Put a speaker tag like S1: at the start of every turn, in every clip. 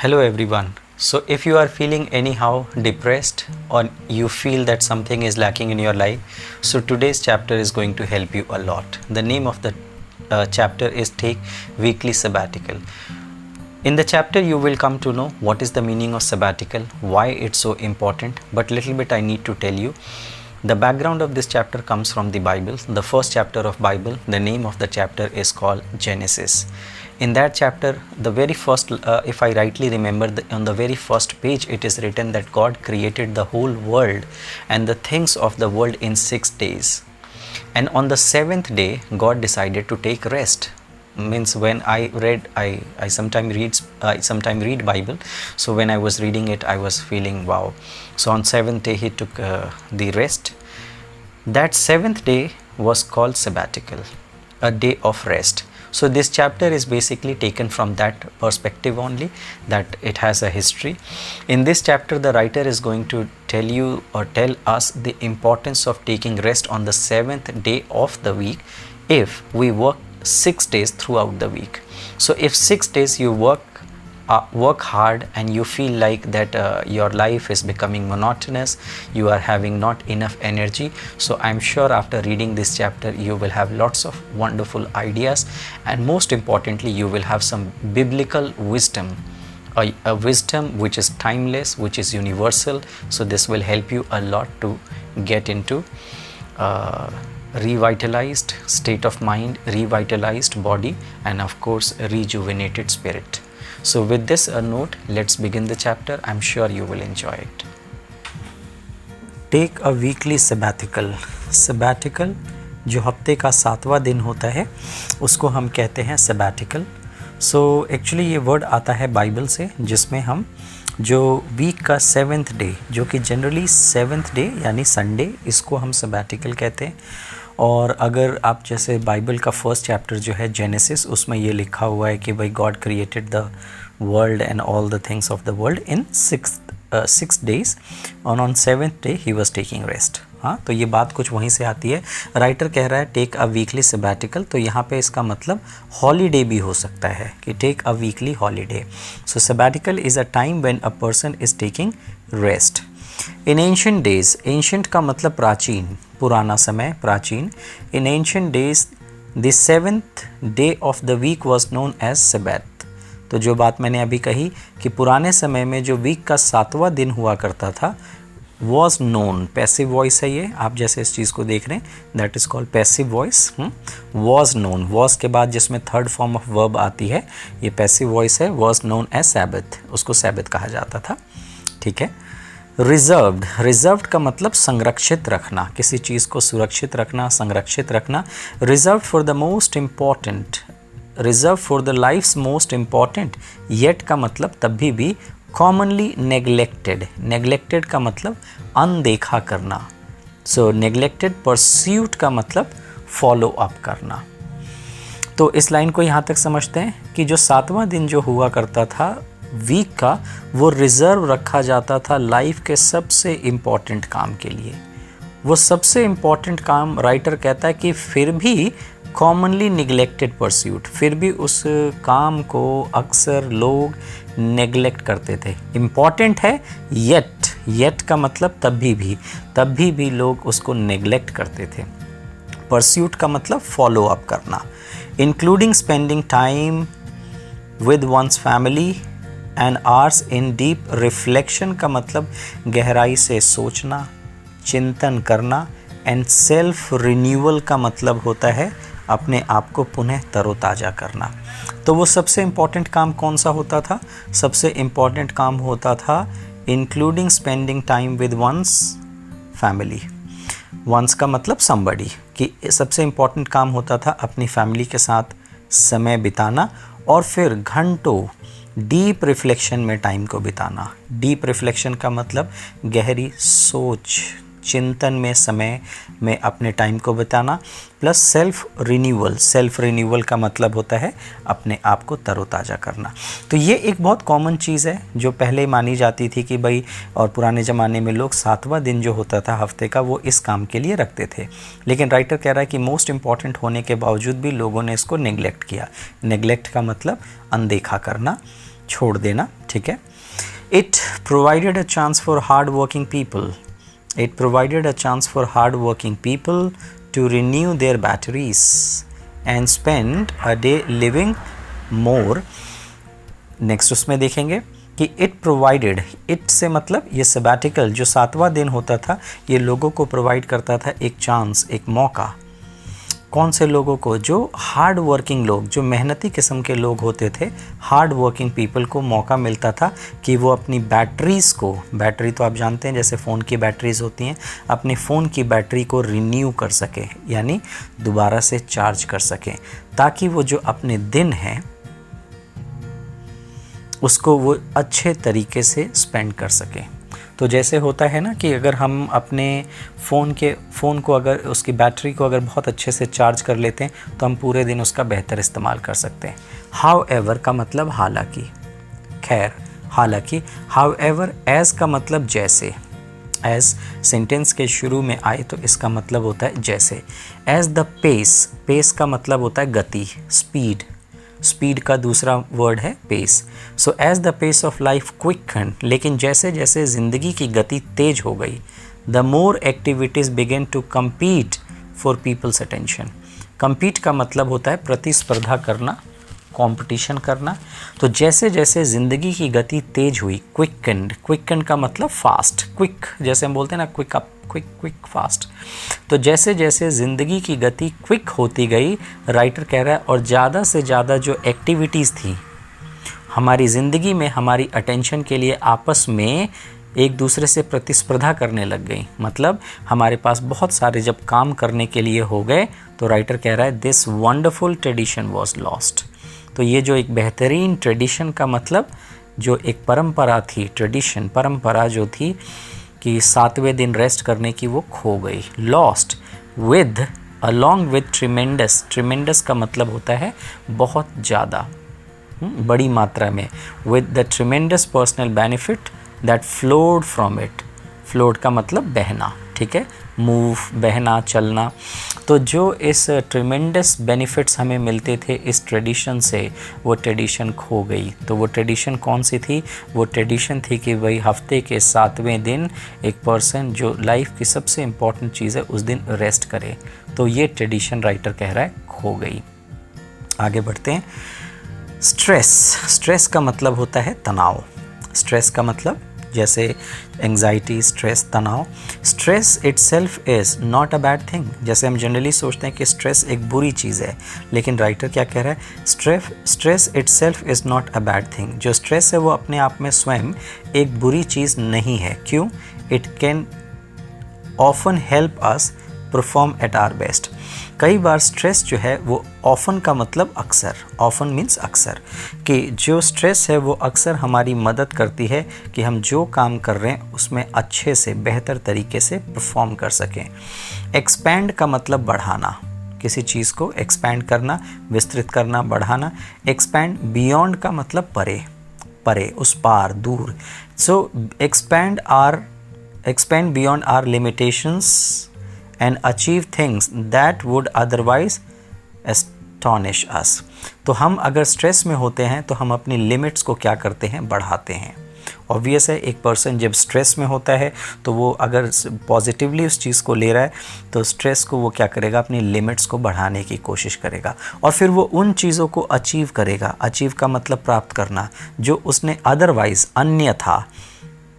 S1: Hello everyone. So if you are feeling anyhow depressed or you feel that something is lacking in your life, so today's chapter is going to help you a lot. The name of the chapter is Take Weekly Sabbatical. In the chapter you will come to know what is the meaning of sabbatical, why it's so important, but little bit I need to tell you. The background of this chapter comes from the Bible. The first chapter of Bible, the name of the chapter is called Genesis. In that chapter, the very first, if I rightly remember, on the very first page it is written that God created the whole world and the things of the world in 6 days. And on the 7th day, God decided to take rest. Means when I read, I sometimes read Bible. So when I was reading it, I was feeling wow. So on 7th day, He took the rest. That 7th day was called sabbatical, a day of rest. So this chapter is basically taken from that perspective only, that it has a history. In this chapter, the writer is going to tell you or tell us the importance of taking rest on the 7th day of the week if we work 6 days throughout the week. So if 6 days you work hard and you feel like that your life is becoming monotonous, you are having not enough energy, so I'm sure after reading this chapter you will have lots of wonderful ideas, and most importantly you will have some biblical wisdom, a wisdom which is timeless, which is universal. So this will help you a lot to get into revitalized state of mind, revitalized body, and of course rejuvenated spirit. So with this note, let's begin the chapter. I'm sure you will enjoy it. Take a weekly sabbatical. Sabbatical जो हफ्ते का 7वां दिन होता है उसको हम कहते हैं sabbatical. So एक्चुअली ये वर्ड आता है बाइबल से, जिसमें हम जो वीक का 7th डे, जो कि जनरली 7th डे यानी संडे, इसको हम sabbatical कहते हैं. और अगर आप जैसे बाइबल का फर्स्ट चैप्टर जो है जेनेसिस, उसमें ये लिखा हुआ है कि भाई God created the world and all the things of the world in 6 days और on 7th day he was taking rest. हाँ, तो ये बात कुछ वहीं से आती है. राइटर कह रहा है टेक अ वीकली सैबैटिकल, तो यहाँ पे इसका मतलब हॉलीडे भी हो सकता है कि take a weekly holiday. So sabbatical is a time when a person is taking rest. In ancient days, ancient का मतलब प्राचीन, पुराना समय, प्राचीन. In ancient days the 7th day of the week was known as Sabbath. तो जो बात मैंने अभी कही कि पुराने समय में जो वीक का 7वां दिन हुआ करता था, was known, पैसिव वॉइस है ये, आप जैसे इस चीज़ को देख रहे हैं, that is called passive voice. was known, was के बाद जिसमें थर्ड फॉर्म ऑफ वर्ब आती है, ये पैसिव वॉइस है. was known as Sabbath, उसको सैबत कहा जाता था. ठीक है. रिजर्व्ड, रिजर्व्ड का मतलब संरक्षित रखना, किसी चीज़ को सुरक्षित रखना, संरक्षित रखना. Reserved for the most important, reserve for the life's most important. Yet का मतलब तभी भी. कॉमनली नेग्लेक्टेड, नेग्लेक्टेड का मतलब अनदेखा करना. सो नेग्लेक्टेड. परस्यूट का मतलब फॉलो अप करना. तो इस लाइन को यहाँ तक समझते हैं कि जो 7वां दिन जो हुआ करता था वीक का, वो रिज़र्व रखा जाता था लाइफ के सबसे इम्पॉर्टेंट काम के लिए. वो सबसे इम्पॉर्टेंट काम राइटर कहता है कि फिर भी कॉमनली निगलेक्टेड परस्यूट, फिर भी उस काम को अक्सर लोग नेगलेक्ट करते थे. इम्पॉर्टेंट है येट, येट का मतलब तभी भी लोग उसको नेगलेक्ट करते थे. परस्यूट का मतलब फॉलो अप करना. Including spending time with one's family and hours in deep reflection का मतलब गहराई से सोचना, चिंतन करना. एंड सेल्फ रिन्यूअल का मतलब होता है अपने आप को पुनः तरोताज़ा करना. तो वो सबसे इम्पॉर्टेंट काम कौन सा होता था? सबसे इम्पॉर्टेंट काम होता था including spending time with one's family. One's का मतलब समबडी, कि सबसे इम्पॉर्टेंट काम होता था अपनी फैमिली के साथ समय बिताना, और फिर घंटों डीप रिफ्लेक्शन में टाइम को बिताना. डीप रिफ्लेक्शन का मतलब गहरी सोच, चिंतन में समय में अपने टाइम को बिताना. Plus self renewal, self renewal का मतलब होता है अपने आप को तरोताज़ा करना. तो ये एक बहुत कॉमन चीज़ है जो पहले मानी जाती थी कि भाई, और पुराने ज़माने में लोग 7वां दिन जो होता था हफ्ते का, वो इस काम के लिए रखते थे. लेकिन राइटर कह रहा है कि मोस्ट इम्पॉर्टेंट होने के बावजूद भी लोगों ने इसको नेग्लेक्ट किया. नेग्लेक्ट का मतलब अनदेखा करना, छोड़ देना. ठीक है। It provided a chance for hard working people, it provided a chance for hard working people to renew their batteries and spend a day living more. Next उसमें देखेंगे कि इट प्रोवाइडेड, इट से मतलब ये सबैटिकल जो 7वां दिन होता था, ये लोगों को प्रोवाइड करता था एक चांस, एक मौका। कौन से लोगों को? जो हार्ड वर्किंग लोग, जो मेहनती किस्म के लोग होते थे, हार्ड वर्किंग पीपल को मौका मिलता था कि वो अपनी बैटरीज़ को, बैटरी तो आप जानते हैं जैसे फ़ोन की बैटरीज़ होती हैं, अपनी फ़ोन की बैटरी को रिन्यू कर सकें, यानी दोबारा से चार्ज कर सकें, ताकि वो जो अपने दिन हैं उसको वो अच्छे तरीके से स्पेंड कर सकें। तो जैसे होता है ना कि अगर हम अपने फ़ोन को अगर उसकी बैटरी को अगर बहुत अच्छे से चार्ज कर लेते हैं तो हम पूरे दिन उसका बेहतर इस्तेमाल कर सकते हैं। हाउएवर का मतलब हालांकि, खैर हालांकि। हाउएवर, एज़ का मतलब जैसे, एज़ सेंटेंस के शुरू में आए तो इसका मतलब होता है जैसे। एज़ द पेस, पेस का मतलब होता है गति, स्पीड, स्पीड का दूसरा वर्ड है pace. So as the pace of life quicken, लेकिन जैसे जैसे ज़िंदगी की गति तेज हो गई, the more activities begin to compete for people's attention. Compete का मतलब होता है प्रतिस्पर्धा करना, कंपटीशन करना। तो जैसे जैसे ज़िंदगी की गति तेज हुई, क्विकन, क्विकन का मतलब फास्ट, क्विक, जैसे हम बोलते हैं ना quick up, quick quick fast. तो जैसे जैसे ज़िंदगी की गति क्विक होती गई, राइटर कह रहा है, और ज़्यादा से ज़्यादा जो एक्टिविटीज़ थी हमारी ज़िंदगी में, हमारी अटेंशन के लिए आपस में एक दूसरे से प्रतिस्पर्धा करने लग गई। मतलब हमारे पास बहुत सारे जब काम करने के लिए हो गए, तो राइटर कह रहा है this wonderful tradition was lost. तो ये जो एक बेहतरीन ट्रेडिशन का मतलब जो एक परंपरा थी, ट्रेडिशन, परंपरा जो थी कि 7वें दिन रेस्ट करने की, वो खो गई। Lost with, along with tremendous, tremendous का मतलब होता है बहुत ज़्यादा, बड़ी मात्रा में। With the tremendous personal benefit that flowed from it, flowed का मतलब बहना, ठीक है, मूव, बहना, चलना। तो जो इस ट्रिमेंडस बेनिफिट्स हमें मिलते थे इस ट्रेडिशन से, वो ट्रेडिशन खो गई। तो वो ट्रेडिशन कौन सी थी? वो ट्रेडिशन थी कि भाई हफ्ते के 7वें दिन एक पर्सन, जो लाइफ की सबसे इम्पॉर्टेंट चीज़ है, उस दिन रेस्ट करे। तो ये ट्रेडिशन राइटर कह रहा है खो गई। आगे बढ़ते हैं। स्ट्रेस, स्ट्रेस का मतलब होता है तनाव। स्ट्रेस का मतलब जैसे एंग्जाइटी, स्ट्रेस, तनाव। Stress itself is not a bad thing. जैसे हम जनरली सोचते हैं कि स्ट्रेस एक बुरी चीज़ है, लेकिन राइटर क्या कह रहा है? Stress itself is not a bad thing. जो स्ट्रेस है वो अपने आप में स्वयं एक बुरी चीज़ नहीं है। क्यों? It can often help us perform at our best. कई बार स्ट्रेस जो है वो ऑफन का मतलब अक्सर, ऑफन मीन्स अक्सर, कि जो स्ट्रेस है वो अक्सर हमारी मदद करती है कि हम जो काम कर रहे हैं उसमें अच्छे से, बेहतर तरीके से परफॉर्म कर सकें। एक्सपैंड का मतलब बढ़ाना, किसी चीज़ को एक्सपैंड करना, विस्तृत करना, बढ़ाना। एक्सपैंड बियॉन्ड का मतलब परे, परे, उस पार, दूर। सो expand beyond our limitations and achieve things that would otherwise astonish us। तो हम अगर स्ट्रेस में होते हैं तो हम अपनी लिमिट्स को क्या करते हैं? बढ़ाते हैं। ऑब्वियस है, एक पर्सन जब स्ट्रेस में होता है तो वो अगर पॉजिटिवली उस चीज़ को ले रहा है तो स्ट्रेस को वो क्या करेगा? अपनी लिमिट्स को बढ़ाने की कोशिश करेगा और फिर वो उन चीज़ों को अचीव करेगा। अचीव का मतलब प्राप्त करना, जो उसने अदरवाइज, अन्यथा,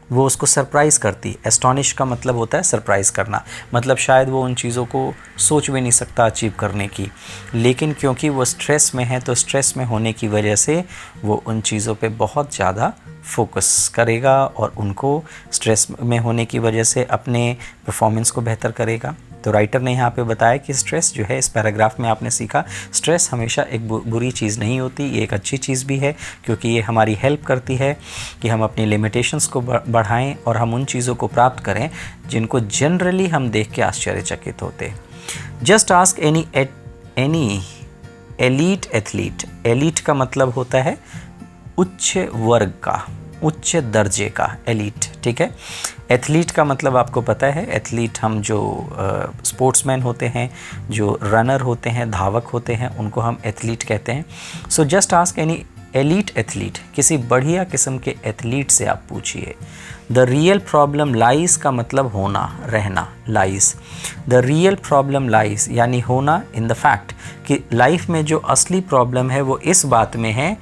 S1: वो उसको सरप्राइज़ करती। एस्टॉनिश का मतलब होता है सरप्राइज़ करना, मतलब शायद वो उन चीज़ों को सोच भी नहीं सकता अचीव करने की, लेकिन क्योंकि वो स्ट्रेस में है तो स्ट्रेस में होने की वजह से वो उन चीज़ों पे बहुत ज़्यादा फोकस करेगा और उनको स्ट्रेस में होने की वजह से अपने परफॉर्मेंस को बेहतर करेगा। तो राइटर ने यहाँ पे बताया कि स्ट्रेस जो है, इस पैराग्राफ में आपने सीखा, स्ट्रेस हमेशा एक बुरी चीज़ नहीं होती, ये एक अच्छी चीज़ भी है, क्योंकि ये हमारी हेल्प करती है कि हम अपनी लिमिटेशंस को बढ़ाएं और हम उन चीज़ों को प्राप्त करें जिनको जनरली हम देख के आश्चर्यचकित होते। Just ask any elite athlete. Elite का मतलब होता है उच्च वर्ग का, उच्च दर्जे का, एलीट, ठीक है। एथलीट का मतलब आपको पता है, एथलीट हम जो स्पोर्ट्समैन होते हैं, जो रनर होते हैं, धावक होते हैं, उनको हम एथलीट कहते हैं। So just ask any elite athlete, किसी बढ़िया किस्म के एथलीट से आप पूछिए। द रियल प्रॉब्लम लाइज का मतलब होना, रहना, lies. The real problem lies यानी होना इन द फैक्ट कि लाइफ में जो असली प्रॉब्लम है वो इस बात में है,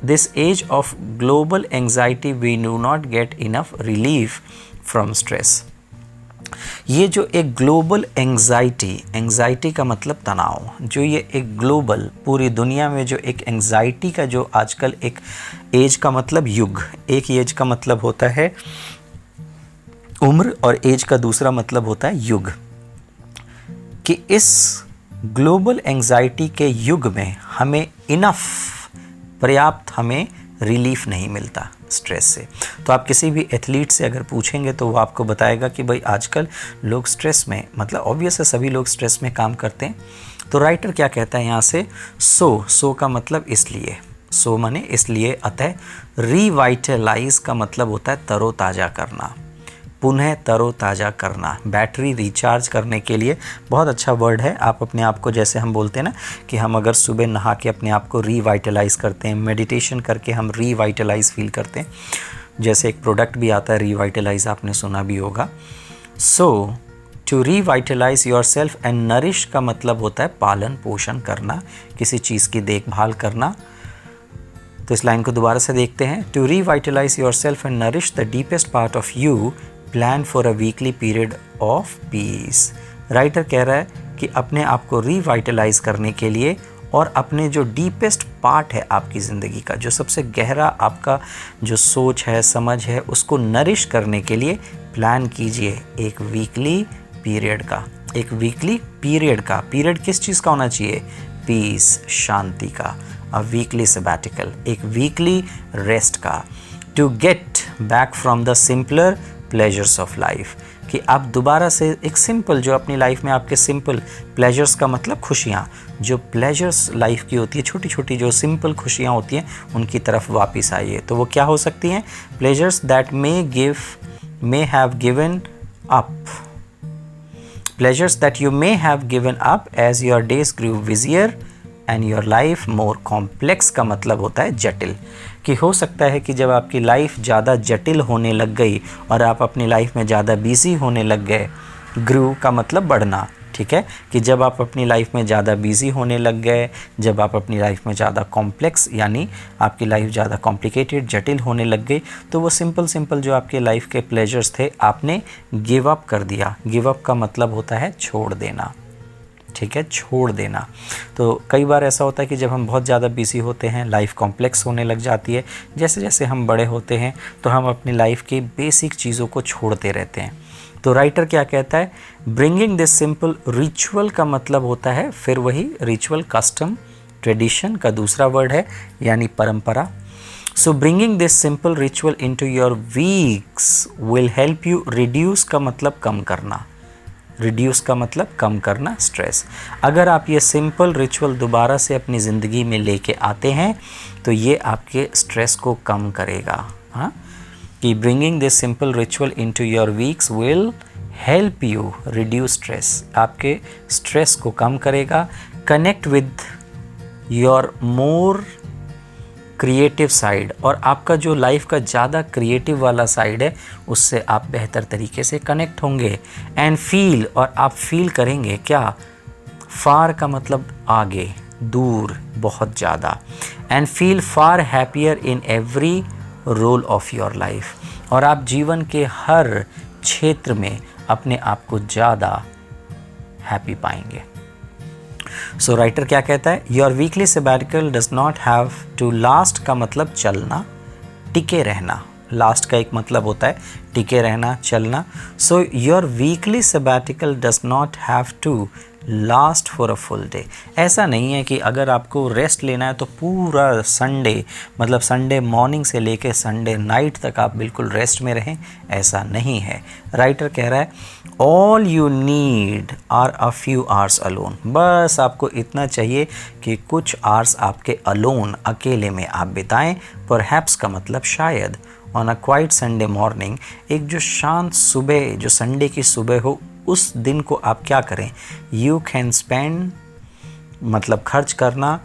S1: this age of global anxiety we do not get enough relief from stress. ये जो एक ग्लोबल एंजाइटी का मतलब तनाव, जो ये एक ग्लोबल पूरी दुनिया में जो एक एंजाइटी का जो आजकल एक एज का मतलब युग, एक एज का मतलब होता है उम्र और एज का दूसरा मतलब होता है युग, कि इस ग्लोबल एंजाइटी के युग में हमें इनफ, पर्याप्त हमें रिलीफ नहीं मिलता स्ट्रेस से। तो आप किसी भी एथलीट से अगर पूछेंगे तो वो आपको बताएगा कि भाई आजकल लोग स्ट्रेस में, मतलब ऑब्वियस है सभी लोग स्ट्रेस में काम करते हैं। तो राइटर क्या कहता है यहाँ से, सो का मतलब इसलिए, सो माने इसलिए, अतः रिवाइटलाइज का मतलब होता है तरोताज़ा करना, पुनः तरोताज़ा करना, बैटरी रिचार्ज करने के लिए बहुत अच्छा वर्ड है। आप अपने आप को, जैसे हम बोलते हैं ना कि हम अगर सुबह नहा के अपने आप को रिवाइटलाइज करते हैं, मेडिटेशन करके हम रिवाइटलाइज फील करते हैं, जैसे एक प्रोडक्ट भी आता है रिवाइटलाइज, आपने सुना भी होगा। So to revitalise your self and nourish का मतलब होता है पालन पोषण करना, किसी चीज़ की देखभाल करना। तो इस लाइन को दोबारा से देखते हैं। To revitalise your self and nourish the deepest part of you, plan for a weekly period of peace. Writer कह रहा है कि अपने आप को रिवाइटलाइज करने के लिए और अपने जो डीपेस्ट पार्ट है आपकी ज़िंदगी का, जो सबसे गहरा आपका जो सोच है, समझ है, उसको नरिश करने के लिए प्लान कीजिए एक वीकली पीरियड का। एक वीकली पीरियड का, पीरियड किस चीज़ का होना चाहिए? पीस, शांति का। अ वीकली सबैटिकल, एक वीकली रेस्ट का। To get back from the simpler pleasures of life, कि आप दोबारा से एक सिंपल, जो अपनी लाइफ में आपके सिंपल प्लेजर्स का मतलब खुशियाँ, जो प्लेजर्स लाइफ की होती है, छोटी छोटी जो सिंपल खुशियाँ होती हैं, उनकी तरफ वापस आइए। तो वो क्या हो सकती हैं? Pleasures that may have given up, pleasures that you may have given up as your days grew busier and your life more complex का मतलब होता है जटिल, कि हो सकता है कि जब आपकी लाइफ ज़्यादा जटिल होने लग गई और आप अपनी लाइफ में ज़्यादा बिजी होने लग गए, ग्रू का मतलब बढ़ना, ठीक है, कि जब आप अपनी लाइफ में ज़्यादा बिजी होने लग गए, जब आप अपनी लाइफ में ज़्यादा कॉम्प्लेक्स यानी आपकी लाइफ ज़्यादा कॉम्प्लिकेटेड, जटिल होने लग गई, तो वो सिंपल जो आपके लाइफ के प्लेजर्स थे आपने गिव अप कर दिया। गिव अप का मतलब होता है छोड़ देना, ठीक है, छोड़ देना। तो कई बार ऐसा होता है कि जब हम बहुत ज़्यादा बिजी होते हैं, लाइफ कॉम्प्लेक्स होने लग जाती है, जैसे जैसे हम बड़े होते हैं तो हम अपनी लाइफ की बेसिक चीज़ों को छोड़ते रहते हैं। तो राइटर क्या कहता है? ब्रिंगिंग दिस सिंपल रिचुअल का मतलब होता है, फिर वही रिचुअल, कस्टम, ट्रेडिशन का दूसरा वर्ड है, यानी परंपरा। So bringing this simple ritual into your weeks will help you reduce का मतलब कम करना, रिड्यूस का मतलब कम करना स्ट्रेस। अगर आप ये सिंपल रिचुअल दोबारा से अपनी ज़िंदगी में लेके आते हैं तो ये आपके स्ट्रेस को कम करेगा। हाँ, कि bringing this simple ritual into your weeks will help you reduce stress, आपके स्ट्रेस को कम करेगा। Connect with your more creative side, और आपका जो लाइफ का ज़्यादा क्रिएटिव वाला साइड है उससे आप बेहतर तरीके से कनेक्ट होंगे। एंड फील, और आप फील करेंगे क्या? फार का मतलब आगे, दूर, बहुत ज़्यादा। And feel far happier in every role of your life, और आप जीवन के हर क्षेत्र में अपने आप को ज़्यादा हैप्पी पाएंगे। सो राइटर क्या कहता है? Your weekly sabbatical does not have to last का मतलब चलना, टिके रहना। लास्ट का एक मतलब होता है टिके रहना, चलना। So your weekly sabbatical does not have to last for a full day. ऐसा नहीं है कि अगर आपको रेस्ट लेना है तो पूरा संडे, मतलब संडे मॉर्निंग से लेके संडे नाइट तक आप बिल्कुल रेस्ट में रहें, ऐसा नहीं है। राइटर कह रहा है all you need are a few hours alone, बस आपको इतना चाहिए कि कुछ आवर्स आपके अलोन, अकेले में आप बिताएं। परहैप्स का मतलब शायद। On a quite Sunday morning, एक जो शांत सुबह, जो संडे की सुबह हो, उस दिन को आप क्या करें? यू कैन स्पेंड मतलब खर्च करना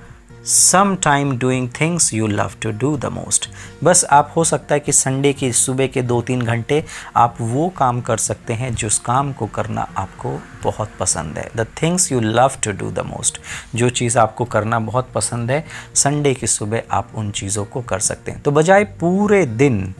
S1: some time doing things you love to do the most. बस आप हो सकता है कि संडे की सुबह के 2-3 घंटे आप वो काम कर सकते हैं जिस काम को करना आपको बहुत पसंद है। The things you love to do the most, जो चीज़ आपको करना बहुत पसंद है, संडे की सुबह आप उन चीज़ों को कर सकते हैं। तो बजाय पूरे दिन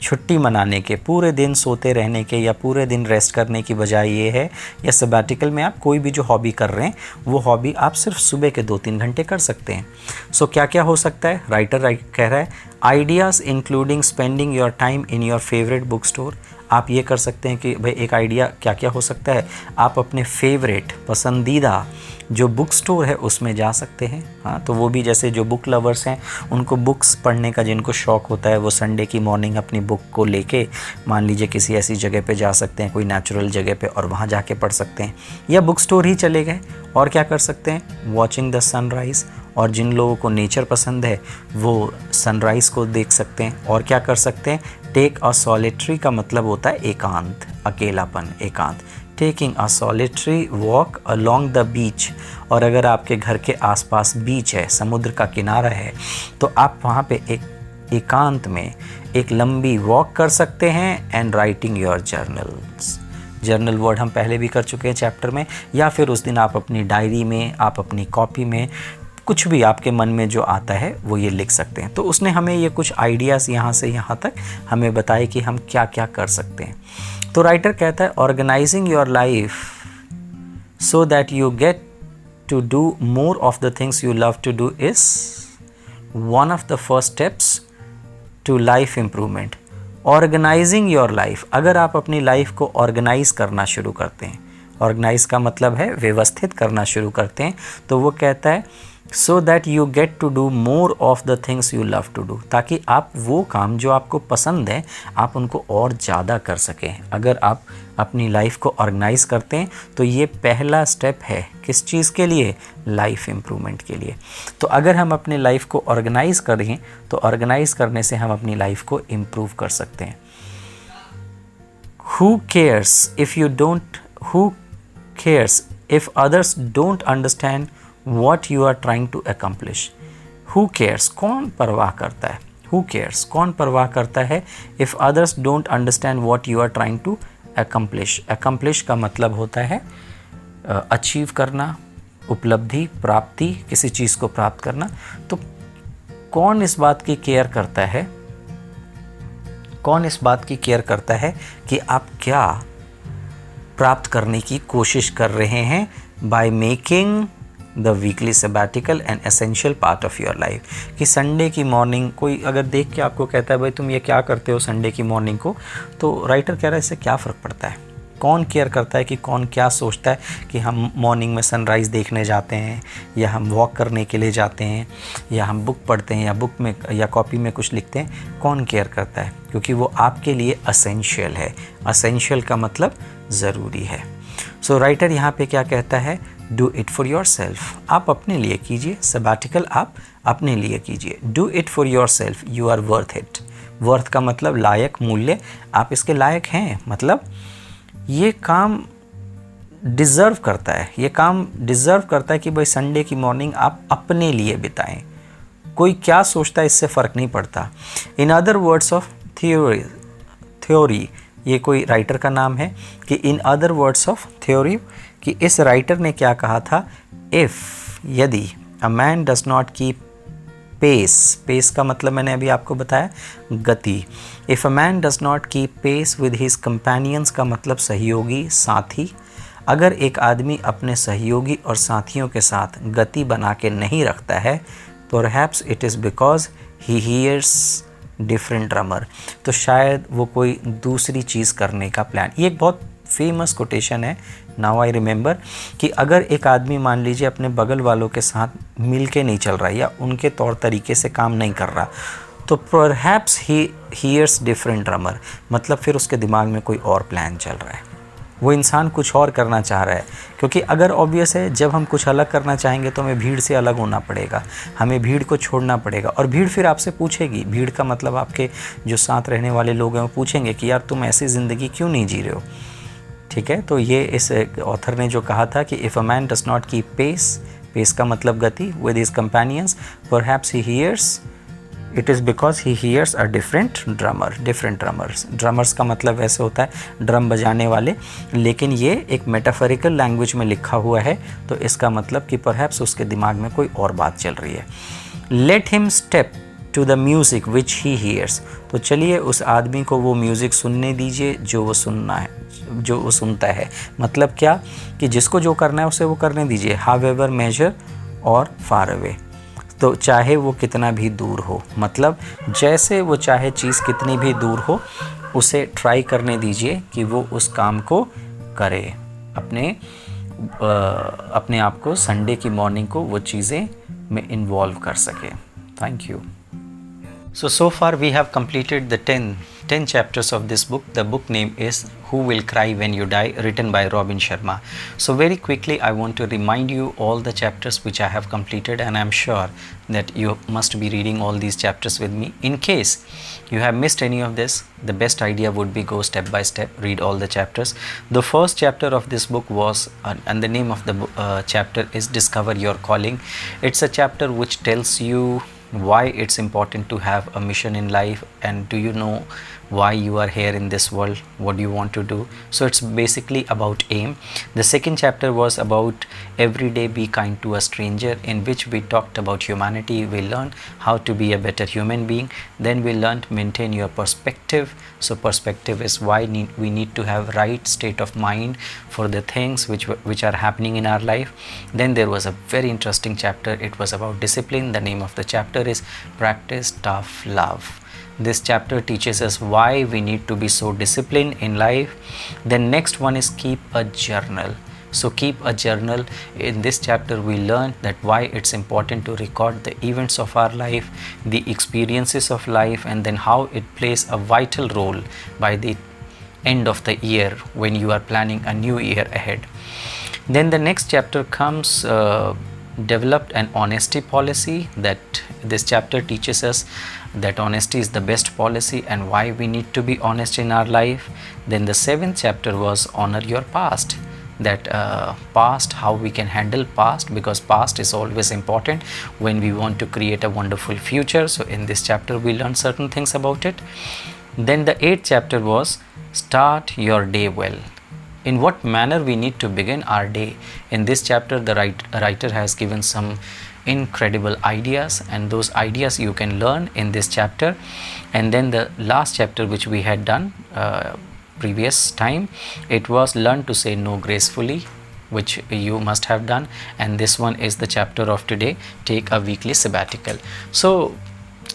S1: छुट्टी मनाने के, पूरे दिन सोते रहने के या पूरे दिन रेस्ट करने की बजाय ये है, या सबैटिकल में आप कोई भी जो हॉबी कर रहे हैं वो हॉबी आप सिर्फ सुबह के 2-3 घंटे कर सकते हैं। सो क्या क्या हो सकता है? राइटर कह रहा है ideas including spending your time in your favourite book store. आप ये कर सकते हैं कि भाई एक आइडिया क्या क्या हो सकता है, आप अपने फेवरेट पसंदीदा जो बुक स्टोर है उसमें जा सकते हैं। हाँ, तो वो भी जैसे जो बुक लवर्स हैं उनको बुक्स पढ़ने का जिनको शौक़ होता है वो संडे की मॉर्निंग अपनी बुक को लेके मान लीजिए किसी ऐसी जगह पे जा सकते हैं, कोई नेचुरल जगह पे, और वहाँ जाके पढ़ सकते हैं, या बुक स्टोर ही चले गए। और क्या कर सकते हैं? वॉचिंग द सनराइज़, और जिन लोगों को नेचर पसंद है वो सनराइज़ को देख सकते हैं। और क्या कर सकते हैं? टेक अ सॉलिटरी का मतलब होता है एकांत, अकेलापन, एकांत। Taking a solitary walk along the beach, और अगर आपके घर के आसपास बीच है, समुद्र का किनारा है, तो आप वहाँ पे एक एकांत में एक लंबी वॉक कर सकते हैं। And writing your journals, journal word हम पहले भी कर चुके हैं चैप्टर में, या फिर उस दिन आप अपनी डायरी में, आप अपनी कॉपी में कुछ भी आपके मन में जो आता है वो ये लिख सकते हैं। तो उसने हमें ये कुछ आइडियाज़ यहाँ से यहाँ तक हमें बताए कि हम क्या क्या कर सकते हैं। तो राइटर कहता है organising your life so that you get to do more of the things you love to do is one of the first steps to life improvement. Organising your life, अगर आप अपनी लाइफ को organise करना शुरू करते हैं, organise का मतलब है व्यवस्थित करना शुरू करते हैं, तो वो कहता है so that you get to do more of the things you love to do, ताकि आप वो काम जो आपको पसंद है आप उनको और ज़्यादा कर सकें। अगर आप अपनी लाइफ को ऑर्गेनाइज करते हैं तो ये पहला स्टेप है किस चीज़ के लिए? लाइफ इम्प्रूवमेंट के लिए। तो अगर हम अपनी लाइफ को ऑर्गेनाइज करें तो ऑर्गेनाइज करने से हम अपनी लाइफ को इम्प्रूव कर सकते हैं। Who cares if others don't understand what you are trying to accomplish? Who cares? कौन परवाह करता है? Who cares? कौन परवाह करता है? If others don't understand what you are trying to accomplish. Accomplish का मतलब होता है अचीव करना, उपलब्धि, प्राप्ति, किसी चीज़ को प्राप्त करना। तो कौन इस बात की केयर करता है? कौन इस बात की केयर करता है कि आप क्या प्राप्त करने की कोशिश कर रहे हैं? By making the weekly sabbatical an essential part of your life. कि संडे की मॉर्निंग कोई अगर देख के आपको कहता है भाई तुम ये क्या करते हो संडे की मॉर्निंग को, तो राइटर कह रहा है इससे क्या फ़र्क पड़ता है? कौन केयर करता है कि कौन क्या सोचता है कि हम मॉर्निंग में सनराइज़ देखने जाते हैं, या हम वॉक करने के लिए जाते हैं, या हम बुक पढ़ते हैं, या बुक में या कॉपी में कुछ लिखते हैं? कौन केयर करता है? क्योंकि वो आपके लिए असेंशियल है। असेंशियल का मतलब ज़रूरी है। सो राइटर यहाँ पे क्या कहता है? Do it for your self. आप अपने लिए कीजिए, सबैटिकल आप अपने लिए कीजिए। Do it for your self, you are worth it. Worth का मतलब लायक, मूल्य, आप इसके लायक हैं। मतलब ये काम डिज़र्व करता है, ये काम डिज़र्व करता है कि भाई संडे की मॉर्निंग आप अपने लिए बिताएं। कोई क्या सोचता है इससे फ़र्क नहीं पड़ता। In other words of theory, ये कोई राइटर का नाम है कि in other words of theory, कि इस राइटर ने क्या कहा था? यदि a man does not keep pace का मतलब मैंने अभी आपको बताया गति। If a man does not keep pace with his companions का मतलब सहयोगी, साथी। अगर एक आदमी अपने सहयोगी और साथियों के साथ गति बना के नहीं रखता है, perhaps it is because he hears different drummer, तो शायद वो कोई दूसरी चीज़ करने का प्लान। ये एक बहुत फेमस कोटेशन है, नाउ आई रिमेंबर, कि अगर एक आदमी मान लीजिए अपने बगल वालों के साथ मिल के नहीं चल रहा है या उनके तौर तरीके से काम नहीं कर रहा, तो perhaps he hears different drummer, मतलब फिर उसके दिमाग में कोई और प्लान चल रहा है, वो इंसान कुछ और करना चाह रहा है। क्योंकि अगर ऑब्वियस है जब हम कुछ अलग करना चाहेंगे तो हमें भीड़ से अलग होना पड़ेगा, हमें भीड़ को छोड़ना पड़ेगा, और भीड़ फिर आपसे पूछेगी, भीड़ का मतलब आपके जो साथ रहने वाले लोग हैं वो पूछेंगे कि यार तुम ऐसी ज़िंदगी क्यों नहीं जी रहे हो। ठीक है, तो ये इस ऑथर ने जो कहा था कि if a man does not keep pace pace का मतलब गति, with his companions, perhaps he hears, it is because he hears a different drummers. Drummers का मतलब वैसे होता है ड्रम बजाने वाले, लेकिन ये एक मेटाफरिकल लैंग्वेज में लिखा हुआ है, तो इसका मतलब कि परहैप्स उसके दिमाग में कोई और बात चल रही है। Let him step to the music which he hears, तो चलिए उस आदमी को वो म्यूज़िक सुनने दीजिए जो वो सुनता है। मतलब क्या कि जिसको जो करना है उसे वो करने दीजिए। however measure और far away, तो चाहे वो कितना भी दूर हो, मतलब जैसे वो चाहे चीज़ कितनी भी दूर हो, उसे ट्राई करने दीजिए कि वो उस काम को करे, अपने आप को संडे की मॉर्निंग को वो चीज़ें में इन्वॉल्व कर सके। Thank you. So far we have completed the 10 chapters of this book. The book name is Who Will Cry When You Die, written by Robin Sharma. So very quickly I want to remind you all the chapters which I have completed, and I am sure that you must be reading all these chapters with me. In case you have missed any of this, the best idea would be go step by step, read all the chapters. The first chapter of this book was, and the name of the chapter is Discover Your Calling. It's a chapter which tells you why it's important to have a mission in life, and do you know why you are here in this world, what do you want to do. So it's basically about aim. The second chapter was about every day be kind to a stranger, in which we talked about humanity. We learned how to be a better human being. Then we learned maintain your perspective. So perspective is why we need to have right state of mind for the things which are happening in our life. Then there was a very interesting chapter. It was about discipline. The name of the chapter is Practice Tough Love. This chapter teaches us why we need to be so disciplined in life. Then next one is keep a journal. So keep a journal. In this chapter we learn that why it's important to record the events of our life, the experiences of life, and then how it plays a vital role by the end of the year when you are planning a new year ahead. Then the next chapter comes developed an honesty policy. That this chapter teaches us that honesty is the best policy and why we need to be honest in our life. Then the seventh chapter was honor your past. That past, how we can handle past, because past is always important when we want to create a wonderful future. So in this chapter we learned certain things about it. Then the eighth chapter was start your day well. In what manner we need to begin our day. In this chapter the writer has given some incredible ideas, and those ideas you can learn in this chapter. And then the last chapter which we had done previous time, it was learn to say no gracefully, which you must have done. And this one is the chapter of today, take a weekly sabbatical. So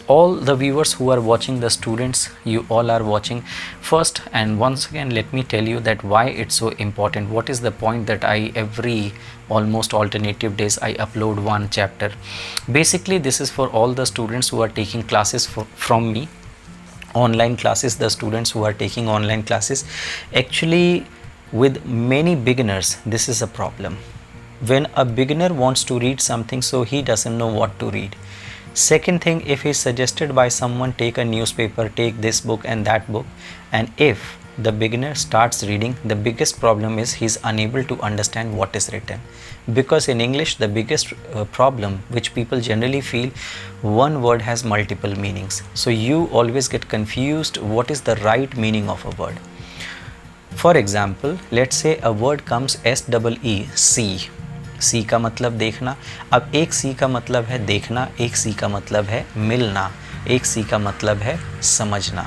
S1: all the viewers who are watching, the students, you all are watching first, and once again let me tell you that why it's so important. What is the point that I every almost alternative days I upload one chapter. Basically this is for all the students who are taking classes from me, online classes, the students who are taking online classes. Actually with many beginners this is a problem. When a beginner wants to read something, so he doesn't know what to read. Second thing, if he is suggested by someone, take a newspaper, take this book and that book, and if the beginner starts reading, the biggest problem is he is unable to understand what is written. Because in English the biggest problem which people generally feel, one word has multiple meanings. So you always get confused what is the right meaning of a word. For example, let's say a word comes SEE, see. सी का मतलब देखना. अब एक सी का मतलब है देखना, एक सी का मतलब है मिलना, एक सी का मतलब है समझना.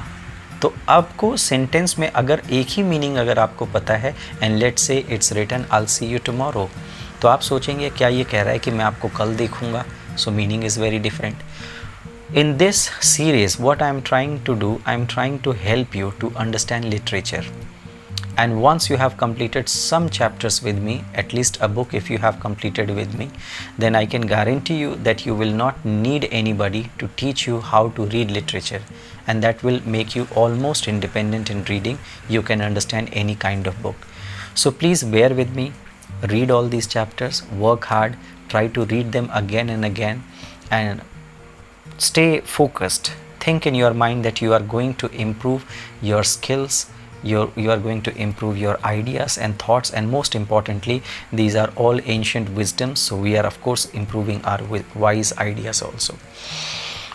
S1: तो आपको सेंटेंस में अगर एक ही मीनिंग अगर आपको पता है, and let's say it's written I will see you tomorrow, तो आप सोचेंगे क्या ये कह रहा है कि मैं आपको कल देखूंगा. सो meaning is very different. In this series what I am trying to do, I am trying to help you to understand literature. And once you have completed some chapters with me, at least a book if you have completed with me, then I can guarantee you that you will not need anybody to teach you how to read literature, and that will make you almost independent in reading. You can understand any kind of book. So please bear with me, read all these chapters, work hard, try to read them again and again, and stay focused. Think in your mind that you are going to improve your skills you are going to improve your ideas and thoughts, and most importantly, these are all ancient wisdoms, so we are of course improving our wise ideas also.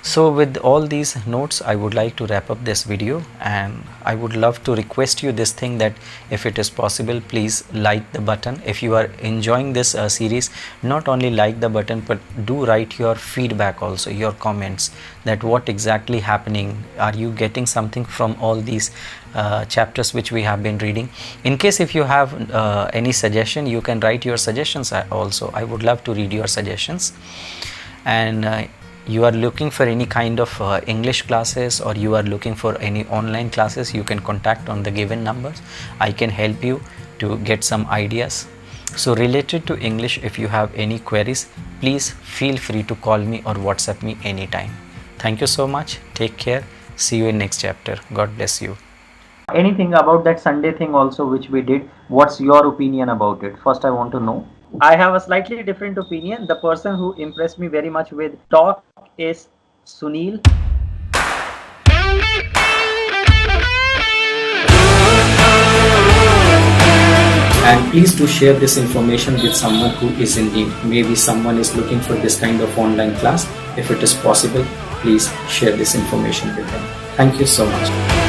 S1: So with all these notes, I would like to wrap up this video, and I would love to request you this thing, that if it is possible, please like the button. If you are enjoying this series, not only like the button, but do write your feedback also, your comments, that what exactly happening, are you getting something from all these chapters which we have been reading. In case if you have any suggestion, you can write your suggestions also. I would love to read your suggestions. And you are looking for any kind of English classes, or you are looking for any online classes, you can contact on the given numbers. I can help you to get some ideas. So related to English, if you have any queries, please feel free to call me or WhatsApp me anytime. Thank you so much. Take care. See you in next chapter. God bless you. Anything about that Sunday thing also which we did, what's your opinion about it? First I want to know. I have a slightly different opinion. The person who impressed me very much with talk is Sunil. And please do share this information with someone who is in need. Maybe someone is looking for this kind of online class. If it is possible, please share this information with them. Thank you so much.